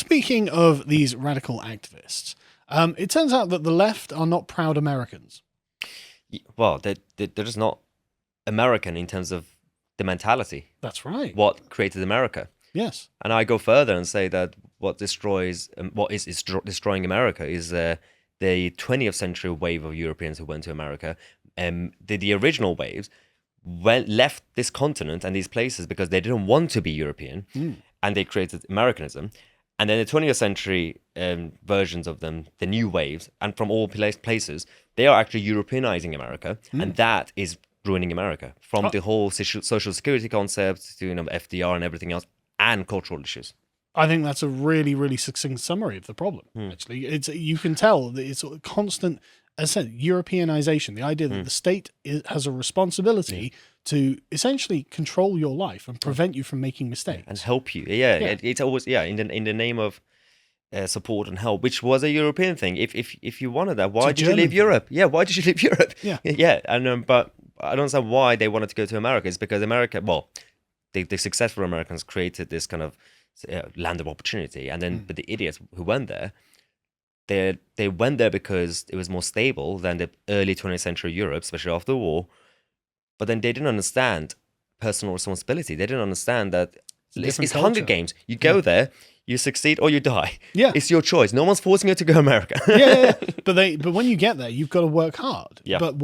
speaking of these radical activists, it turns out that the left are not proud Americans. Well, they're just not American in terms of the mentality. That's right. What created America? Yes. And I go further and say that what is destroying America is the 20th century wave of Europeans who went to America. The original waves left this continent and these places because they didn't want to be European, and they created Americanism. And then the 20th century versions of them, the new waves, and from all places, they are actually Europeanizing America, and that is ruining America, from the whole social security concept to FDR and everything else, and cultural issues. I think that's a really, really succinct summary of the problem. Actually, you can tell that it's a constant, as I said, Europeanization. The idea that the state has a responsibility to essentially control your life and prevent you from making mistakes and help you. It's always in the name of support and help, which was a European thing. If you wanted that, why did you leave Europe? Yeah, why did you leave Europe? Yeah. And but I don't understand why they wanted to go to America. It's because America, the successful Americans created this kind of land of opportunity, and then but the idiots who went there, they went there because it was more stable than the early 20th century Europe, especially after the war. But then they didn't understand personal responsibility. They didn't understand that it's Hunger Games. You go there, you succeed or you die. Yeah, it's your choice. No one's forcing you to go to America. But when you get there, you've got to work hard. Yeah. But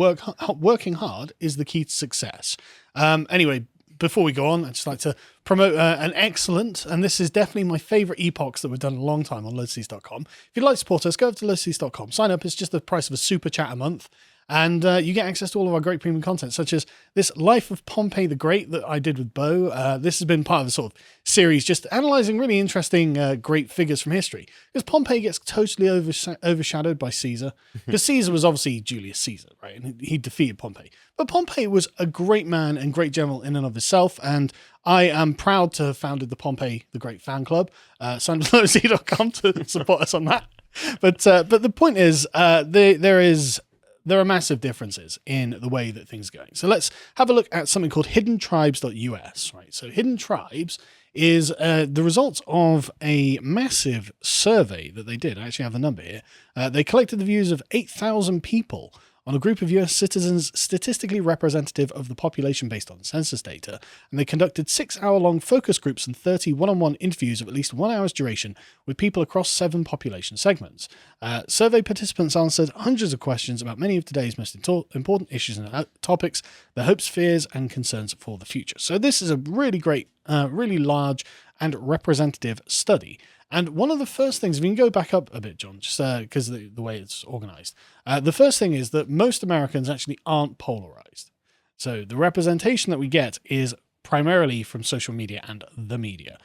working hard is the key to success. Anyway, before we go on, I'd just like to promote an excellent, and this is definitely my favorite epochs that we've done in a long time on lotus.com. If you'd like to support us, go over to lotus.com. Sign up. It's just the price of a super chat a month. And you get access to all of our great premium content, such as this Life of Pompey the Great that I did with Bo. This has been part of a sort of series just analysing really interesting great figures from history. Because Pompey gets totally overshadowed by Caesar. Because Caesar was obviously Julius Caesar, right? And he defeated Pompey. But Pompey was a great man and great general in and of himself. And I am proud to have founded the Pompey the Great fan club. Sign up to lotus.com to support us on that. But the point is, there are massive differences in the way that things are going. So let's have a look at something called hiddentribes.us, right? So Hidden Tribes is the results of a massive survey that they did. I actually have the number here. They collected the views of 8,000 people on a group of US citizens statistically representative of the population based on census data, and they conducted 6-hour-long focus groups and 30 one-on-one interviews of at least 1 hour's duration with people across 7 population segments. Survey participants answered hundreds of questions about many of today's most important issues and topics, their hopes, fears, and concerns for the future. So this is a really great, really large and representative study. And one of the first things, if you can go back up a bit, John, just because of the way it's organized, the first thing is that most Americans actually aren't polarized. So the representation that we get is primarily from social media and the media.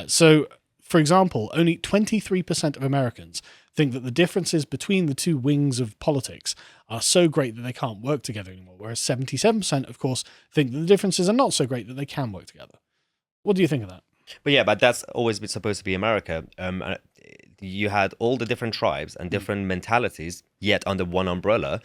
So, for example, only 23% of Americans think that the differences between the two wings of politics are so great that they can't work together anymore, whereas 77%, of course, think that the differences are not so great that they can work together. What do you think of that? But that's always been supposed to be America. You had all the different tribes and different mentalities, yet under one umbrella,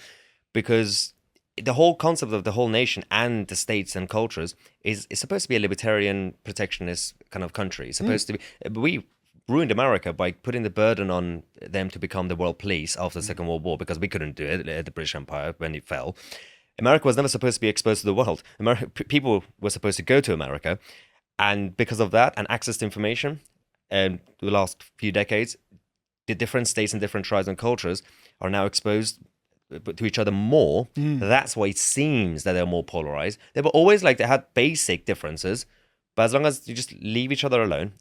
because the whole concept of the whole nation and the states and cultures is supposed to be a libertarian, protectionist kind of country. It's supposed to be. We ruined America by putting the burden on them to become the world police after the Second World War, because we couldn't do it at the British Empire when it fell. America was never supposed to be exposed to the world. People were supposed to go to America. And because of that, and access to information, the last few decades, the different states and different tribes and cultures are now exposed to each other more. That's why it seems that they're more polarized. They were always they had basic differences, but as long as you just leave each other alone,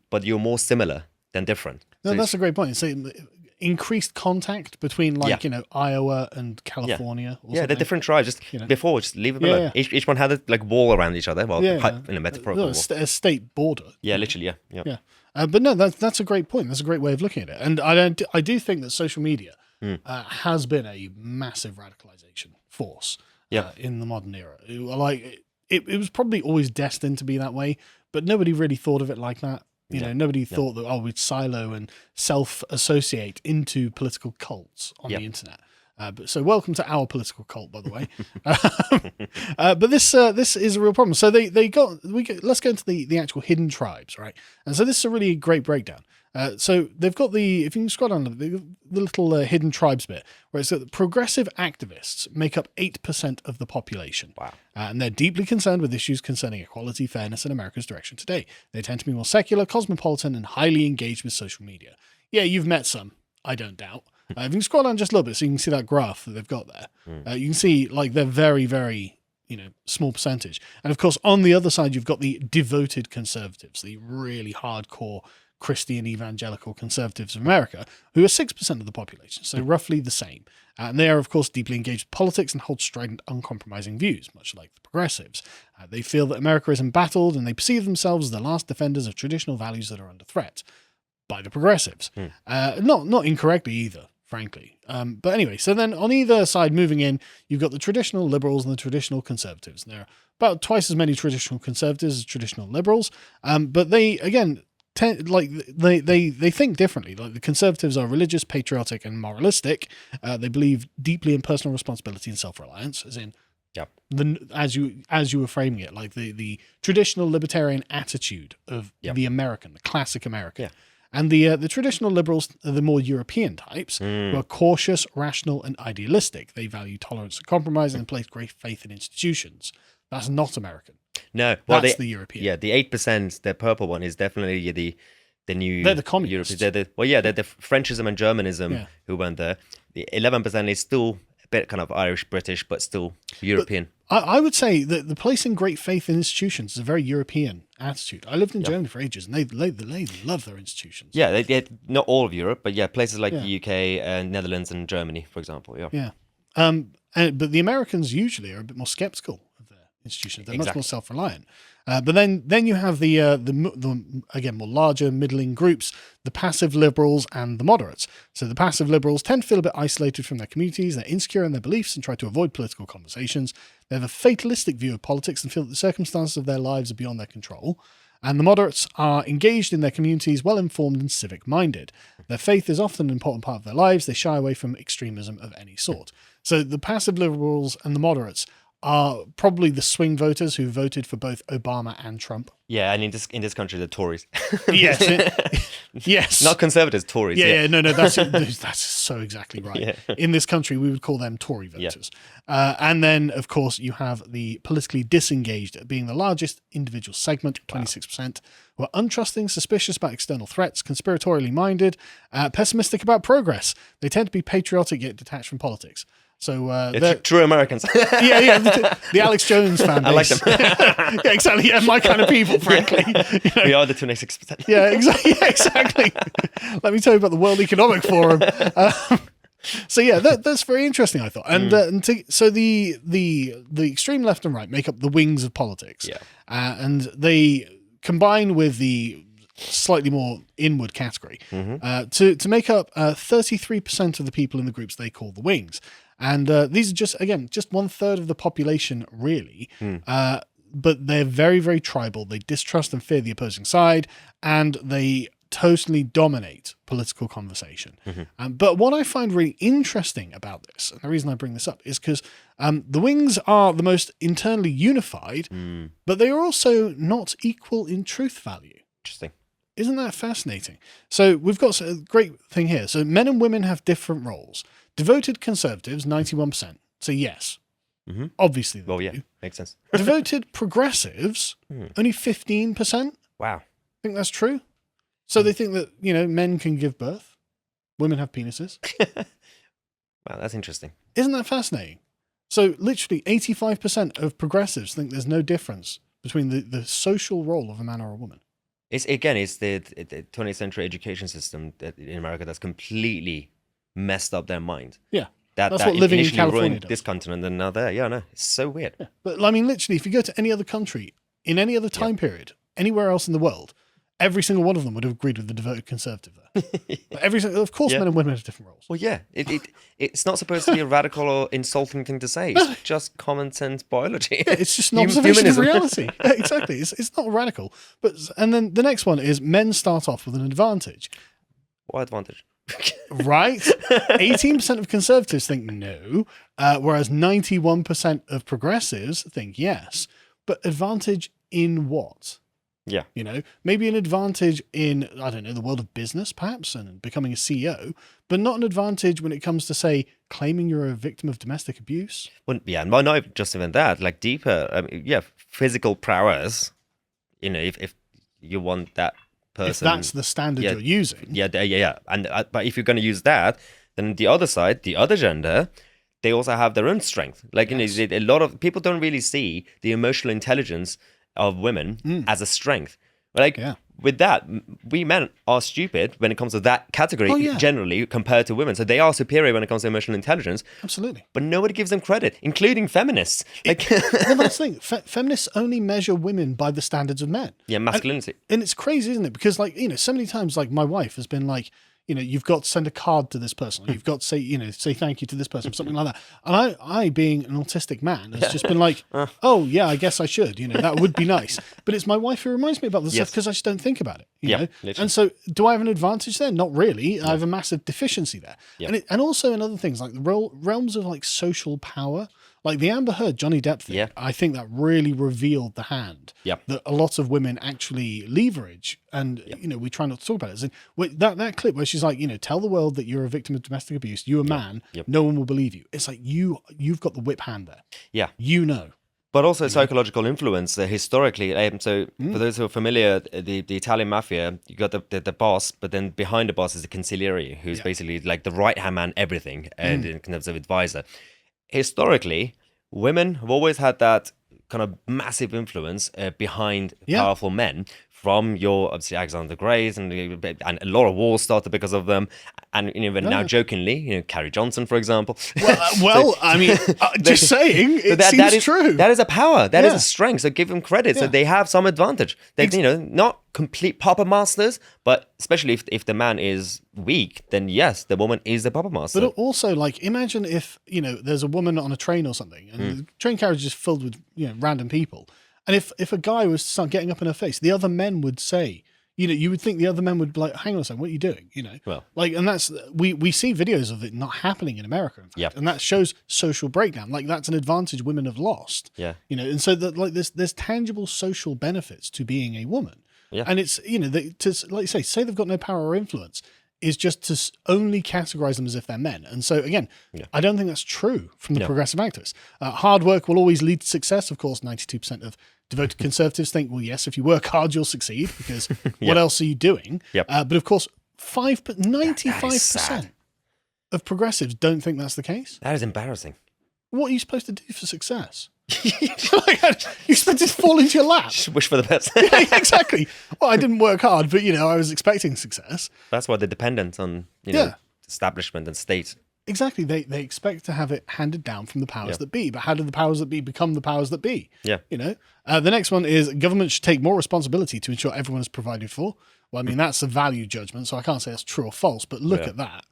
but you're more similar than different. No, that's a great point. So increased contact between Iowa and California. The different tribes. Before, just leave them alone. Each one had a wall around each other. Well, in a metaphorical wall. A state border. Yeah, literally. Yeah. But no, that's a great point. That's a great way of looking at it. And I do think that social media has been a massive radicalization force in the modern era. It was probably always destined to be that way, but nobody really thought of it like that. Nobody thought that we'd silo and self-associate into political cults on the internet. So welcome to our political cult, by the way. But this is a real problem. So let's go into the actual hidden tribes, right? And so this is a really great breakdown. So they've got if you can scroll down the little hidden tribes bit, where it's that progressive activists make up 8% of the population. Wow. And they're deeply concerned with issues concerning equality, fairness, and America's direction today. They tend to be more secular, cosmopolitan, and highly engaged with social media. Yeah, you've met some, I don't doubt. If you can scroll down just a little bit so you can see that graph that they've got there, you can see like they're very, very, small percentage. And of course, on the other side, you've got the devoted conservatives, the really hardcore Christian evangelical conservatives of America, who are 6% of the population, so roughly the same. And they are, of course, deeply engaged with politics and hold strident, uncompromising views, much like the progressives. They feel that America is embattled, and they perceive themselves as the last defenders of traditional values that are under threat by the progressives. Not incorrectly either, frankly. But anyway, so then on either side, moving in, you've got the traditional liberals and the traditional conservatives. And there are about twice as many traditional conservatives as traditional liberals. But they, again, they think differently. Like the conservatives are religious, patriotic, and moralistic. They believe deeply in personal responsibility and self-reliance, as in as you were framing it, like the traditional libertarian attitude of the American, the classic American. Yeah. And the traditional liberals are the more European types, who are cautious, rational, and idealistic. They value tolerance and compromise and place great faith in institutions. That's not American. No, well, that's the European. Yeah, the 8%, the purple one, is definitely the new. They're the communists. They're the Frenchism and Germanism who went there. The 11% is still a bit kind of Irish, British, but still European. But I would say that the placing great faith in institutions is a very European attitude. I lived in Germany for ages, and they love their institutions. Yeah, not all of Europe, but places like the UK and Netherlands and Germany, for example. Yeah. But the Americans usually are a bit more skeptical of their institutions. They're much more self-reliant. But then you have the again more larger middling groups, the passive liberals and the moderates. So the passive liberals tend to feel a bit isolated from their communities. They're insecure in their beliefs and try to avoid political conversations. They have a fatalistic view of politics and feel that the circumstances of their lives are beyond their control. And the moderates are engaged in their communities, well-informed and civic-minded. Their faith is often an important part of their lives. They shy away from extremism of any sort. So the passive liberals and the moderates are probably the swing voters who voted for both Obama and Trump. Yeah, and in this country, the Tories. Yes. Not conservatives, Tories. No, that's so exactly right. Yeah. In this country, we would call them Tory voters. And then, of course, you have the politically disengaged being the largest individual segment, 26%, who are untrusting, suspicious about external threats, conspiratorially minded, pessimistic about progress. They tend to be patriotic yet detached from politics. So they're true Americans. The Alex Jones fan base. I like them. Yeah, exactly. Yeah, my kind of people, frankly. We are the 26%. Yeah, exactly. Let me tell you about the World Economic Forum. So yeah, that's very interesting, I thought. And so the extreme left and right make up the wings of politics. Yeah. And they combine with the slightly more inward category to make up 33% of the people in the groups they call the wings. And these are just 1/3 of the population, really. But they're very, very tribal. They distrust and fear the opposing side, and they totally dominate political conversation. But what I find really interesting about this, and the reason I bring this up, is because the wings are the most internally unified, but they are also not equal in truth value. Interesting. Isn't that fascinating? So we've got a great thing here. So men and women have different roles. Devoted conservatives, 91%. So yes, obviously. Well, yeah, makes sense. Devoted progressives, only 15%. Wow. Think that's true? So they think that, men can give birth. Women have penises. Wow, that's interesting. Isn't that fascinating? So literally 85% of progressives think there's no difference between the social role of a man or a woman. It's the 20th century education system in America that's completely messed up their mind. Yeah. That's what living in California ruined does. This continent and now there. Yeah, no, it's so weird. Yeah. But I mean, literally, if you go to any other country, in any other time period, anywhere else in the world, every single one of them would have agreed with the devoted conservative there. Of course, men and women have different roles. Well, yeah, it's not supposed to be a radical or insulting thing to say. It's just common sense biology. Yeah, it's just an observation of reality. Yeah, exactly. It's not radical. And then the next one is men start off with an advantage. What advantage? Right? 18% of conservatives think no, whereas 91% of progressives think yes. But advantage in what? Yeah. You know, maybe an advantage in, I don't know, the world of business, perhaps, and becoming a CEO, but not an advantage when it comes to, say, claiming you're a victim of domestic abuse. Well, yeah, and not just even that, like deeper, physical prowess. You know, if you want that person, If that's the standard you're using. Yeah. And but if you're going to use that, then the other side, the other gender, they also have their own strength. Like, Yes. you know, a lot of people don't really see the emotional intelligence of women as a strength. Like, with that, we men are stupid when it comes to that category generally compared to women. So they are superior when it comes to emotional intelligence. Absolutely. But nobody gives them credit, including feminists. Like, well, that's the thing. Feminists only measure women by the standards of men. Yeah, masculinity. And it's crazy, isn't it? Because, like, you know, so many times, like, my wife has been like, you know, you've got to send a card to this person. Or you've got to say, you know, say thank you to this person, something like that. And I being an autistic man, has just been like, oh, yeah, I guess I should. You know, that would be nice. But it's my wife who reminds me about this stuff because I just don't think about it. You know? Literally. And so do I have an advantage there? Not really. I have a massive deficiency there. And also in other things, like the realms of, like, social power. Like the Amber Heard, Johnny Depp thing, I think that really revealed the hand that a lot of women actually leverage. And, you know, we try not to talk about it. And that clip where she's like, you know, tell the world that you're a victim of domestic abuse, you're a man, no one will believe you. It's like, you've got the whip hand there. Yeah. You know. But also psychological influence historically. So for those who are familiar, the Italian mafia, you got the boss, but then behind the boss is the consigliere, who's basically like the right-hand man, everything, and in terms of advisor. Historically, women have always had that kind of massive influence behind powerful men, from your, obviously, Alexander the Great, and a lot of wars started because of them. And even now, jokingly, you know, Carrie Johnson, for example. Well, I mean, just saying, it seems true. That is a power. That is a strength. So give them credit. So they have some advantage. They, you know, not complete puppet masters, but especially if the man is weak, then yes, the woman is the puppet master. But also, like, imagine if, you know, there's a woman on a train or something, and the train carriage is filled with, you know, random people. And if a guy was to start getting up in her face, the other men would say, you know, you would think the other men would be like, hang on a second, what are you doing? You know, well, like, and that's, we see videos of it not happening in America, in fact, and that shows social breakdown. Like, that's an advantage women have lost. Yeah. You know, and so that, like, there's tangible social benefits to being a woman. Yeah. And it's, you know, to, like you say they've got no power or influence is just to only categorize them as if they're men. And so, again, I don't think that's true from the progressive activists. Hard work will always lead to success. Of course, 92% of devoted conservatives think, well, yes, if you work hard, you'll succeed, because what else are you doing? But of course, 95% of progressives don't think that's the case. That is embarrassing. What are you supposed to do for success? You're supposed to fall into your lap. Just wish for the best. Yeah, exactly. Well, I didn't work hard, but, you know, I was expecting success. That's why they're dependent on, you know, establishment and state. Exactly. They expect to have it handed down from the powers that be. But how do the powers that be become the powers that be? Yeah. You know, the next one is government should take more responsibility to ensure everyone is provided for. Well, I mean, that's a value judgment, so I can't say that's true or false, but look at that.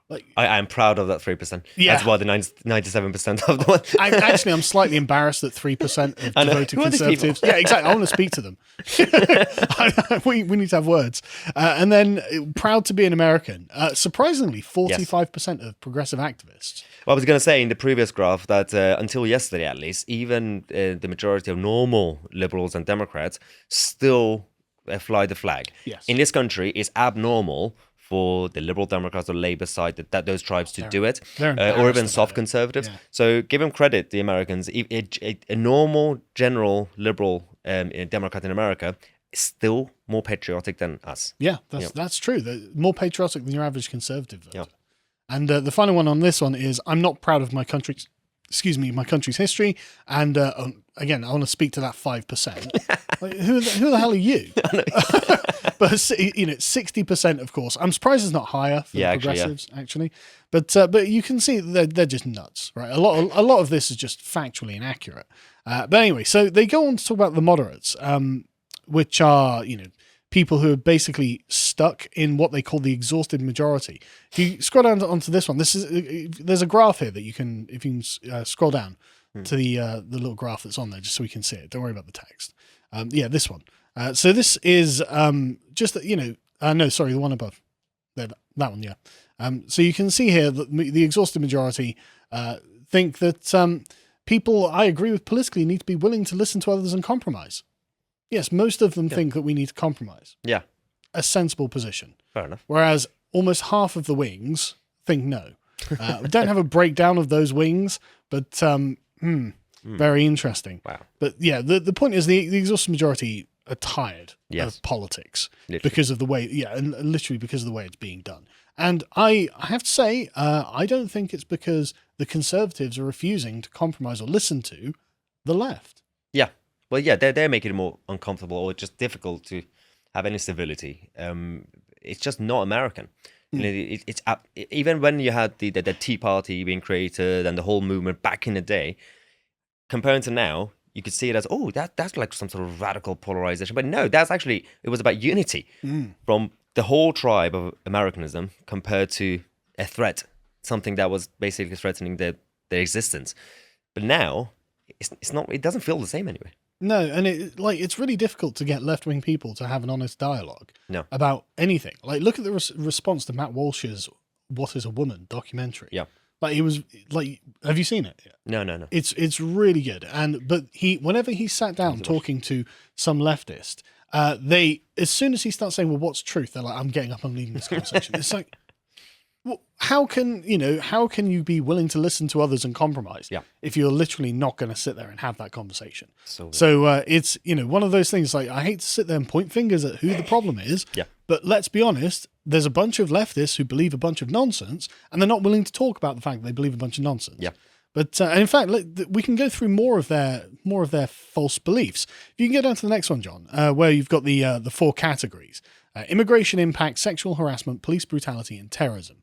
Like, I am proud of that 3%. Yeah. As well, the 97% of the one. I'm slightly embarrassed that 3% of devoted conservatives. Yeah, exactly. I want to speak to them. we need to have words. And then proud to be an American. Surprisingly, 45% of progressive activists. Well, I was going to say in the previous graph that until yesterday, at least, even the majority of normal liberals and Democrats still fly the flag. Yes. In this country, it's abnormal for the Liberal Democrats or Labour side that those tribes to do it, or even soft conservatives. Yeah. So give them credit, the Americans. A normal, general Liberal Democrat in America is still more patriotic than us. Yeah, that's true. They're more patriotic than your average conservative voter. Yeah. And the final one on this one is, I'm not proud of my country's history. And again, I want to speak to that 5%. Like, who the hell are you? But, you know, 60%, of course. I'm surprised it's not higher for progressives, actually. But you can see they're just nuts, right? A lot of this is just factually inaccurate. But anyway, so they go on to talk about the moderates, which are, you know, people who are basically stuck in what they call the exhausted majority. If you scroll down onto this one, there's a graph here that you can, if you can scroll down to the little graph that's on there, just so we can see it. Don't worry about the text. This one. So this is just, you know, no, sorry, the one above. That one, yeah. So you can see here that the exhaustive majority think that people, I agree with politically, need to be willing to listen to others and compromise. Yes, most of them think that we need to compromise. Yeah. A sensible position. Fair enough. Whereas almost half of the wings think no. We don't have a breakdown of those wings, but very interesting. Wow. But yeah, the point is the exhaustive majority are tired of politics because of the way, and literally because of the way it's being done. And I have to say, I don't think it's because the Conservatives are refusing to compromise or listen to the left. Yeah. Well, yeah, they're making it more uncomfortable or just difficult to have any civility. It's just not American. You know, it's even when you had the Tea Party being created and the whole movement back in the day, comparing to now, you could see it as, that's like some sort of radical polarization. But no, that's actually, it was about unity from the whole tribe of Americanism compared to a threat, something that was basically threatening their existence. But now, it's not. It doesn't feel the same anyway. No, and it's really difficult to get left-wing people to have an honest dialogue about anything. Like, look at the response to Matt Walsh's "What Is a Woman" documentary. Yeah, like he was like, have you seen it yet? No. It's really good. But whenever he sat down talking to some leftist, as soon as he starts saying, "Well, what's truth?" They're like, "I'm getting up, I'm leaving this conversation." It's like, well, how can you be willing to listen to others and compromise if you're literally not going to sit there and have that conversation? So it's, one of those things, like, I hate to sit there and point fingers at who the problem is, but let's be honest, there's a bunch of leftists who believe a bunch of nonsense and they're not willing to talk about the fact that they believe a bunch of nonsense. Yeah. But and in fact, we can go through more of their false beliefs. If you can go down to the next one, John, where you've got the 4 categories: immigration impact, sexual harassment, police brutality, and terrorism.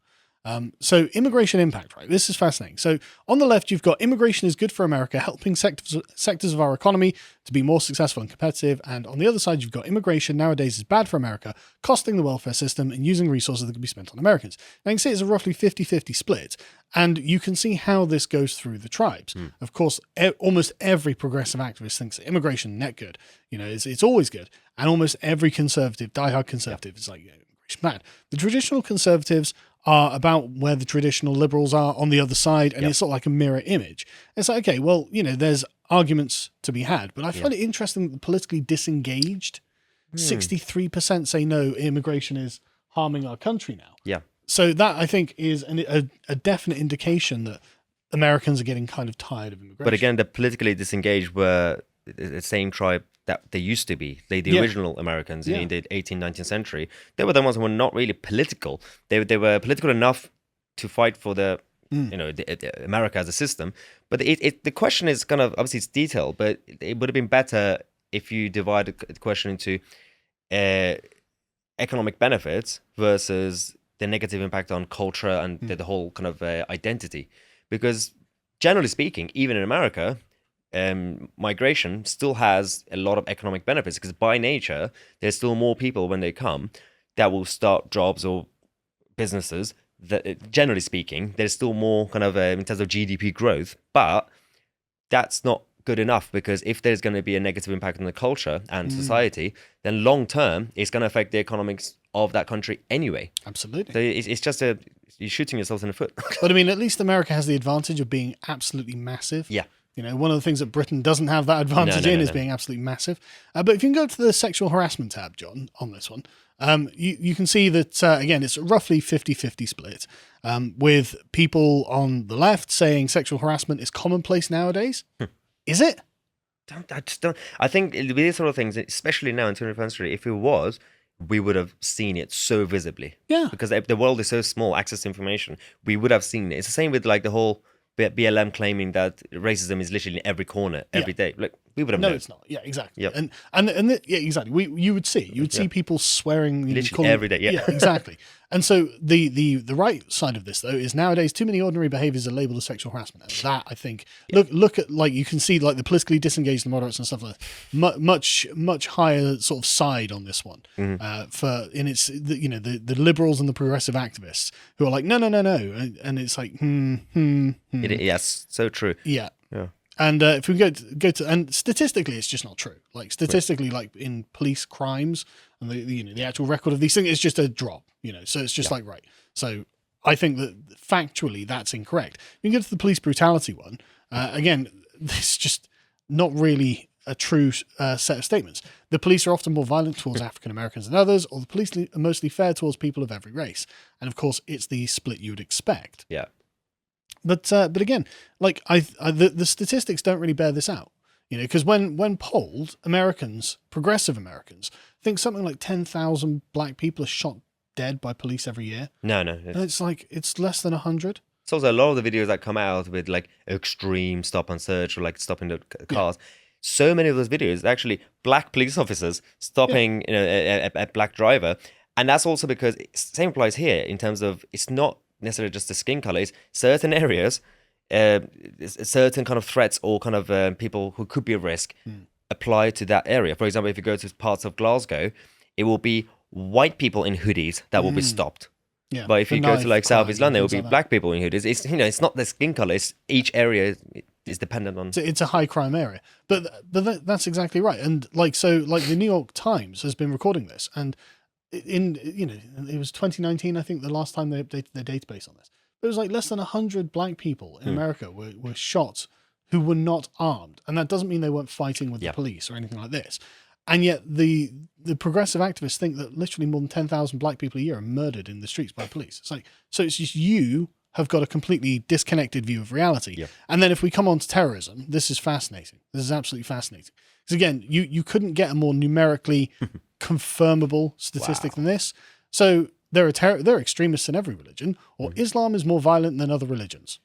So immigration impact, right? This is fascinating. So on the left, you've got immigration is good for America, helping sectors of our economy to be more successful and competitive. And on the other side, you've got immigration nowadays is bad for America, costing the welfare system and using resources that can be spent on Americans. Now you can see it's a roughly 50-50 split. And you can see how this goes through the tribes. Of course, almost every progressive activist thinks that immigration net good. It's always good. And almost every conservative, diehard conservative, is like, immigration bad. The traditional conservatives are about where the traditional liberals are on the other side, and it's sort of like a mirror image. It's like, okay, well, there's arguments to be had, but I find it interesting that the politically disengaged, 63% say no, immigration is harming our country now. Yeah. So that, I think, is a definite indication that Americans are getting kind of tired of immigration. But again, the politically disengaged were the same tribe that they used to be. The original Americans in the 18th, 19th century. They were the ones who were not really political. They were political enough to fight for the America as a system. But the question is kind of, obviously it's detailed, but it would have been better if you divided the question into economic benefits versus the negative impact on culture and the whole kind of identity. Because generally speaking, even in America, migration still has a lot of economic benefits, because by nature, there's still more people when they come that will start jobs or businesses. That, generally speaking, there's still more kind of in terms of GDP growth, but that's not good enough, because if there's going to be a negative impact on the culture and society, then long term it's going to affect the economics of that country anyway. Absolutely. So it's just you're shooting yourself in the foot. But I mean, at least America has the advantage of being absolutely massive. Yeah. One of the things that Britain doesn't have that advantage is being absolutely massive. But if you can go to the sexual harassment tab, John, on this one, you can see that, again, it's roughly 50-50 split, with people on the left saying sexual harassment is commonplace nowadays. Is it? I just don't. I think with these sort of things, especially now in 21st century, if it was, we would have seen it so visibly. Yeah. Because the world is so small, access to information, we would have seen it. It's the same with like the whole BLM claiming that racism is literally in every corner every day. Like, we would have known. No, it's not. Yeah, exactly. Yep. And exactly. You would see people swearing literally every day. Yeah, exactly. And so the right side of this, though, is nowadays too many ordinary behaviors are labeled as sexual harassment. And that, I think, look at, like, you can see like the politically disengaged and moderates and stuff like that, much higher sort of side on this one. It's the liberals and the progressive activists who are like no, and it's like yes, so true. Yeah. And if we go to and statistically, it's just not true. Like statistically, like in police crimes and the actual record of these things, it's just a drop. So it's just like, right. So I think that factually that's incorrect. You can get to the police brutality one. Again, this is just not really a true set of statements. The police are often more violent towards African Americans than others, or the police are mostly fair towards people of every race. And of course, it's the split you would expect. Yeah. But again, like the statistics don't really bear this out, because when polled, progressive Americans, think something like 10,000 black people are shot dead by police every year. No. And it's like, it's less than 100. It's also a lot of the videos that come out with like extreme stop and search or like stopping the cars. Yeah. So many of those videos, actually black police officers stopping, a black driver. And that's also because same applies here in terms of it's not necessarily just the skin color. It's certain areas, certain kind of threats or kind of people who could be a risk apply to that area. For example, if you go to parts of Glasgow, it will be white people in hoodies that will be stopped. Yeah. But if you go to like South East London, it will be black people in hoodies. It's it's not the skin color. It's each area is dependent on. It's a high crime area, but that's exactly right. And like the New York Times has been recording this, and it was 2019, I think, the last time they updated their database on this. It was like less than 100 black people in America were shot who were not armed, and that doesn't mean they weren't fighting with the police or anything like this. And yet the progressive activists think that literally more than 10,000 black people a year are murdered in the streets by police. It's like, so it's just you have got a completely disconnected view of reality. Yep. And then if we come on to terrorism, this is fascinating. This is absolutely fascinating. Because again, you couldn't get a more numerically confirmable statistic than this. So there are extremists in every religion, or Islam is more violent than other religions.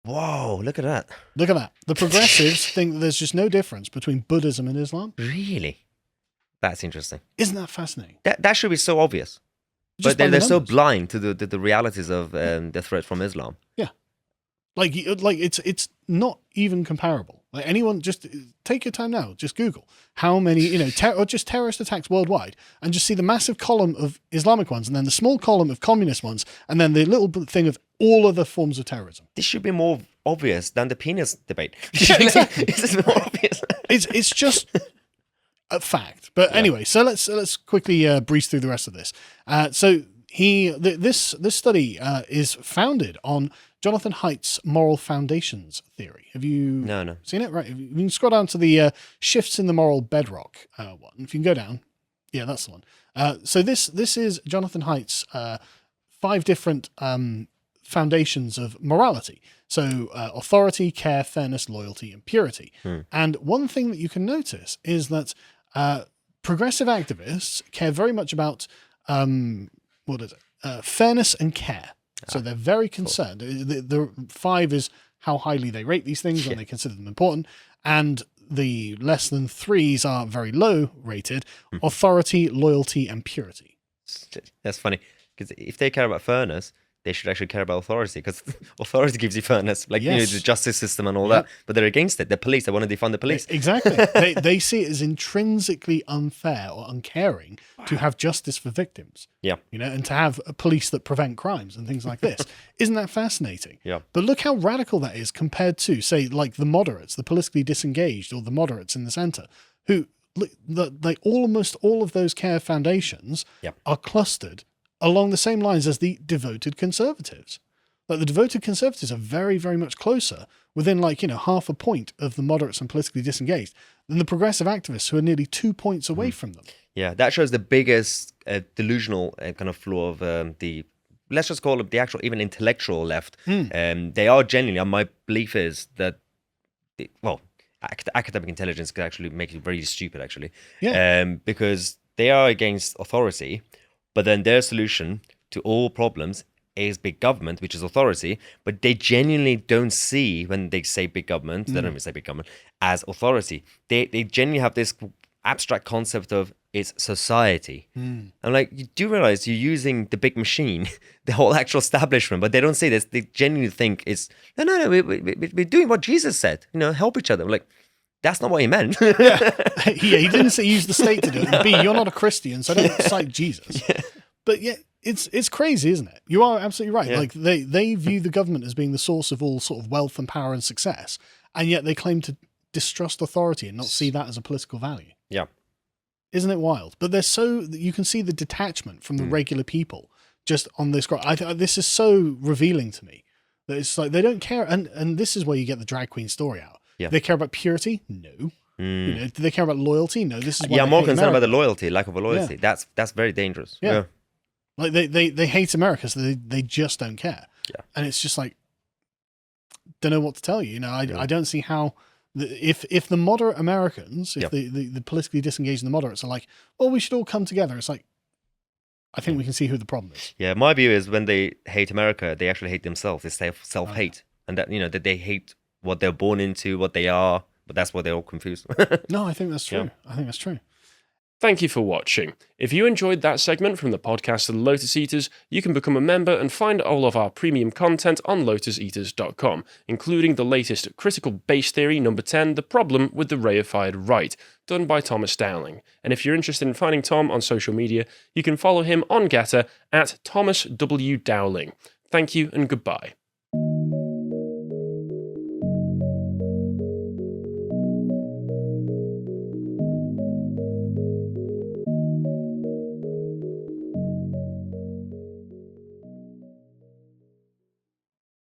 Whoa, look at that. Look at that. The progressives think that there's just no difference between Buddhism and Islam. Really? That's interesting. Isn't that fascinating? That should be so obvious. But they're so blind to the realities of the threat from Islam. Yeah. Like it's not even comparable. Like anyone, just take your time now. Just Google how many, or just terrorist attacks worldwide, and just see the massive column of Islamic ones, and then the small column of communist ones, and then the little thing of all other forms of terrorism. This should be more obvious than the penis debate. Yeah, exactly. It's more obvious. It's just a fact. But anyway, so let's quickly breeze through the rest of this. So this study is founded on Jonathan Haidt's moral foundations theory. Have you seen it? Right. You can scroll down to the shifts in the moral bedrock one. If you can go down. Yeah, that's the one. So this is Jonathan Haidt's 5 different foundations of morality. So authority, care, fairness, loyalty, and purity. And one thing that you can notice is that progressive activists care very much about fairness and care. So they're very concerned. The 5 is how highly they rate these things when they consider them important. And the less than 3s are very low rated: authority, loyalty, and purity. That's funny, because if they care about fairness, they should actually care about authority, because authority gives you fairness, like the justice system and all that. But they're against it. The police, they want to defund the police. Exactly. they see it as intrinsically unfair or uncaring to have justice for victims. Yeah. And to have a police that prevent crimes and things like this. Isn't that fascinating? Yeah. But look how radical that is compared to, say, like the moderates, the politically disengaged, or the moderates in the center, who almost all of those care foundations are clustered along the same lines as the devoted conservatives. Like the devoted conservatives are very, very much closer, within half a point of the moderates and politically disengaged, than the progressive activists, who are nearly 2 points away from them. Yeah, that shows the biggest delusional kind of flaw of the, let's just call it the actual, even intellectual left. They are genuinely, my belief is that, academic intelligence could actually make you very stupid, actually. Yeah. Because they are against authority, but then their solution to all problems is big government, which is authority. But they genuinely don't see, when they say big government, they don't even say big government, as authority. They genuinely have this abstract concept of it's society. I'm like, you do realize you're using the big machine, the whole actual establishment, but they don't say this. They genuinely think it's, no, we're doing what Jesus said, help each other. I'm like, that's not what he meant. He didn't say use the state to do it. And B, you're not a Christian, so don't cite Jesus. But it's crazy, isn't it? You are absolutely right. Like they view the government as being the source of all sort of wealth and power and success, and yet they claim to distrust authority and not see that as a political value. Yeah. Isn't it wild? But you can see the detachment from the regular people just on this. This is so revealing to me that it's like they don't care. And this is where you get the drag queen story out. Yeah. Do they care about purity? No. Do they care about loyalty? No. This is why I'm more concerned about the loyalty, lack of a loyalty. Yeah. That's very dangerous. Yeah. Like they hate America, so they just don't care. Yeah. And it's just like, don't know what to tell you. I don't see how. If the moderate Americans, if the politically disengaged and the moderates are like, well, we should all come together. It's like, I think we can see who the problem is. Yeah, my view is when they hate America, they actually hate themselves. They self-hate. And that, that they hate what they're born into, what they are, but that's why they're all confused. No, I think that's true. Yeah. I think that's true. Thank you for watching. If you enjoyed that segment from the podcast The Lotus Eaters, you can become a member and find all of our premium content on lotuseaters.com, including the latest Critical Base Theory number 10, The Problem with the Reified Right, done by Thomas Dowling. And if you're interested in finding Tom on social media, you can follow him on Getter at Thomas W. Dowling. Thank you and goodbye.